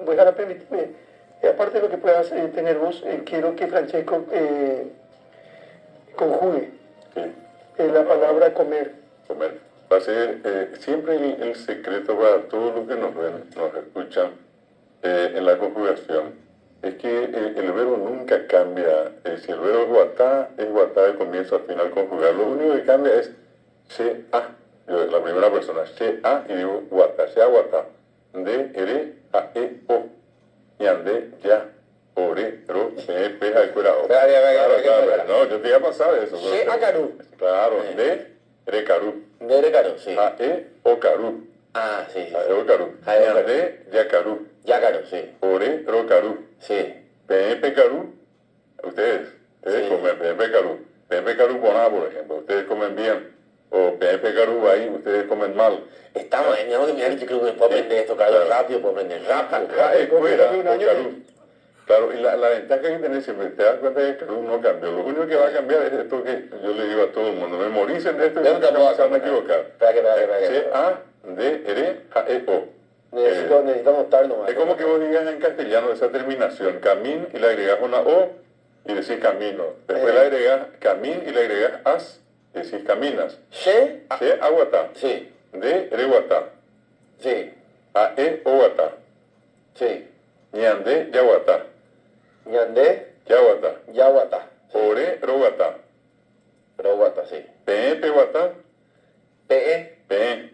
pues ahora permíteme, aparte de lo que puedas tener vos, quiero que Francesco conjugue la palabra comer. Comer. Va a ser siempre el secreto para todos los que nos ven, nos escuchan, en la conjugación. Es que el verbo nunca cambia. Si el verbo es guatá de comienzo a final conjugar. Lo único que cambia es se-a. La primera persona, se-a, y digo guatá, se-a guatá. De, ere, a, e, o. Ñande, ya, ore, ro, me, peja, y fuera, o. Claro. No, yo te iba a pasar eso. Se-a carú. Claro, de, re, carú. De recaro, sí. A, e, o, carú. Ah, sí, sí. A, e, o, carú. Ñande, ya, carú. Ya carú, sí. Ore, ro, carú. Sí. PNP Carú, ustedes Sí. comen PNP Carú. PNP Carú Boná, por ejemplo, ustedes comen bien. O PNP Carú ahí, ustedes comen mal. Estamos, tenemos que mirar, yo creo que puedo aprender esto, Carlos, rápido, puedo aprender rápido. Fuera, o Carú. Claro, y la ventaja que tenés siempre, te das cuenta que Carú no cambió. Lo único que va a cambiar es esto que yo le digo a todo el mundo. Memoricen esto y no se van a equivocar. Espera. C, A, D, R, A, E, O. Necesitamos estar nomás. Es como que vos digas en castellano esa terminación, camín, y le agregás una O y decís camino. Después le agregás camín y le agregás as y decís caminas. Se, Se, aguatá. sí, De, re, guatá. sí, A, E, o, guatá. sí. Ñande, ya, guatá. Ñandé, Ya, guatá. yaguatá. Ore, ro, guatá. Roguata, sí. Pe, pe, guatá. PE. Pe.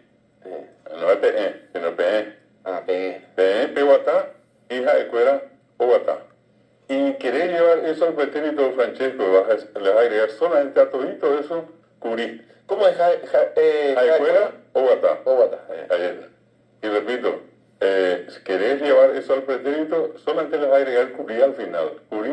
No es pe, sino pe. Ah, PE. Pe, pe, guatá. Hija de cuera, o, guatá. Y querés llevar eso al pretérito, Francesco, le vas a agregar solamente a todito eso, curí. ¿Cómo es? Aecuera o guatá. Oguata. Ahí está. Y repito, si querés llevar eso al pretérito, solamente le vas a agregar curí al final. Curí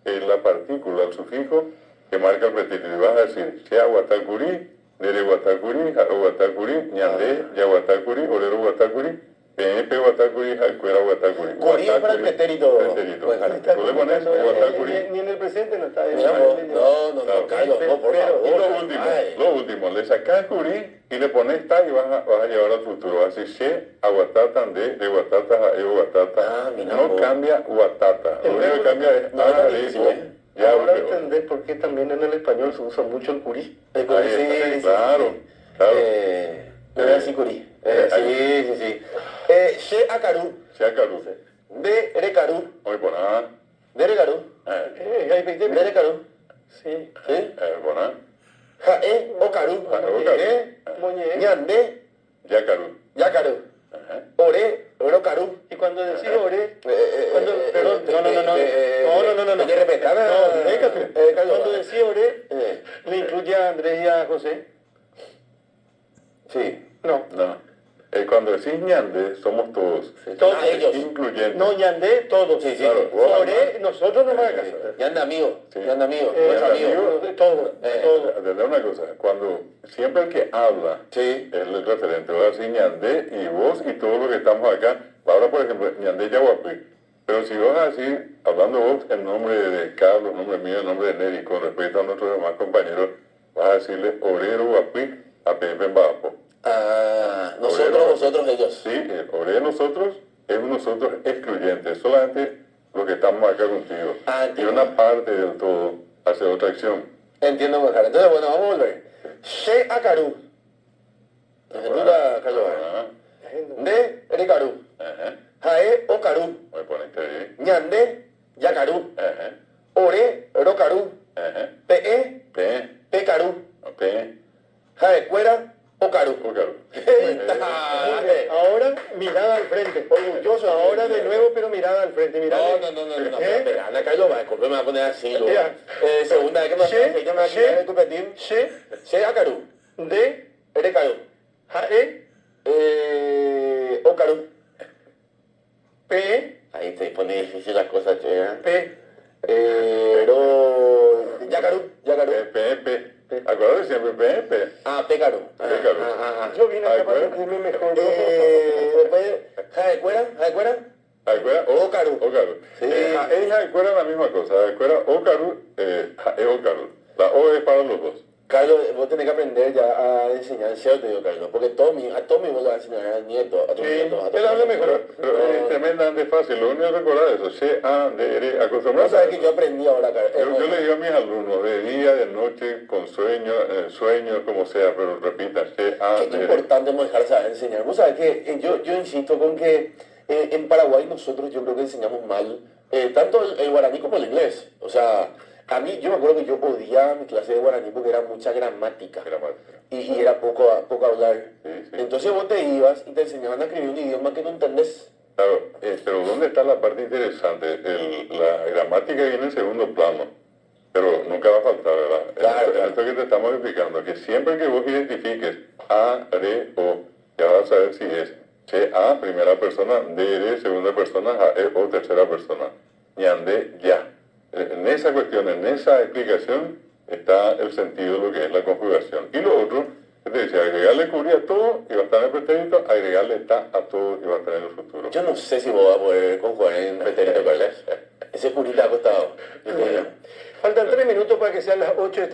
es la partícula, el sufijo que marca el pretérito. Y vas a decir, sea guatá curí, nere guatá curí, o guatá curí, ñandé, ya guatá curí, orero guatá curí, PNP guatá curí, aecuera guatá curí. Curí es para el pretérito. Tú le pones guatá curí. Ni en el presente no está. No, Carlos, no, por favor. Y lo último, le sacás curí y le pones ta y vas a llevar al futuro. Vas a decir, she, aguatata, de guatata, a e, guatata. Ah, mira, no vos. cambia guatata. Lo único que cambia es No, a, no, de, difícil, o. Ya, Ahora porque- entendés por qué también en el español se usa mucho el curí. El curí, Ahí está, sí, claro. Le voy a decir curí. Sí. Se acarú. Sea carú. De recarú. Hoy poná. De recarú. Hay 20 De recarú. Sí. ¿Sí? Poná. Jae o carú. Ah, o carú. Moñé. Ñandé, Ya carú. yacarú. Ajá. Ore, rocarú. Y cuando decís oré, Perdón, no. ¿Quieres respetar? No, déjate. Carlos, Cuando decís oré, eh, ¿le incluye a Andrés y a José? Sí. No. No. Cuando decís ñande, somos todos. Todos. Ah, ellos. Incluyentes. No, ñandé, todos. Sí, sí. Claro. Oré, nosotros no me hagas caso. Yanda amigo. Sí. Yanda amigo. Eh, Nuestro amigo. Todo. Entender una cosa, cuando siempre el que habla Sí. es el referente, va a decir ñandé y vos y todos los que estamos acá. Ahora, por ejemplo, ñandé yaguapé. Pero si vas a decir, hablando vos, el nombre de Carlos, el nombre mío, el nombre de Neri, con respecto a nuestros demás compañeros, vas a decirle orero guapí a Pepe Mbapo. Ah, nosotros, Orero. vosotros, ellos. Sí, el orero nosotros es un nosotros excluyente, solamente los que estamos acá contigo. Ah, y entiendo. una parte del todo hace otra acción. Entiendo mejor. Entonces, bueno, vamos a volver. Se acarú. Duda, Carlos. Ah, De recarú. ajá. Jae o carú. Voy a ponerte ahí. Ñandé, yacarú. Ajá. Ore, rocarú. Ajá. PE, P, pecarú. P, Jae, cuera o carú. Ócaro. Ahora mirada al frente. Orgulloso. Ahora de nuevo, pero mirada al frente. Mirada. No. Espera, Ana Carlos, me va a poner así. Luego. Ya. Segunda vez que me Che, hace me va a quitar el tupetín. Se acarú. De, Recarú. jae, O carú. P, Ahí te pone difícil las cosas, che. P. Yacarú. P. Acuérdate siempre P. Ah, pecarú. Pécaro. Yo vine Ay, acá para bueno. sentirme mejor. Después, jae, cuera. Acuera, Ócaro. Ócaro. Sí. Ella acuera la misma cosa. Acuera, Ócaro, es Ócaro. La O es para los dos. Carlos, vos tenés que aprender ya a enseñar, ¿cierto? Digo, Carlos, porque a Tommy vos le vas a enseñar al nieto, a tu nieto, a tu él habla nieto. mejor. Pero es tremendamente fácil, lo único que recordar es eso, C-A-D-R, No acostumbrarse a sabes que eso. yo aprendí ahora, Carlos. Yo le digo a mis alumnos, de día, de noche, con sueños, como sea, pero repitan, Qué C-A-D-R. importante no dejar saber enseñar. Vos sabés que yo insisto con que en Paraguay nosotros yo creo que enseñamos mal, tanto el guaraní como el inglés. O sea, a mí yo me acuerdo que yo odiaba mi clase de guaraní porque era mucha gramática. Y era poco hablar. Sí, sí. Entonces vos te ibas y te enseñaban a escribir un idioma que no entendés. Claro, pero ¿dónde está la parte interesante? La gramática viene en segundo plano, pero nunca va a faltar, ¿verdad? Claro, En esto que te estamos explicando, que siempre que vos identifiques A, R, O, ya vas a saber si es C-A, primera persona, D-R, segunda persona, A-E-O, tercera persona. Ñandé, ya. En esa cuestión, en esa explicación, está el sentido de lo que es la conjugación. Y lo otro, que te decía, agregarle cubría a todo y va a estar en el pretérito, agregarle está a todo y va a estar en el futuro. Yo no sé si vos vas a poder conjugar en pretérito, Carlos. Ese curita ha costado. Faltan 3 minutos para que sean las 8.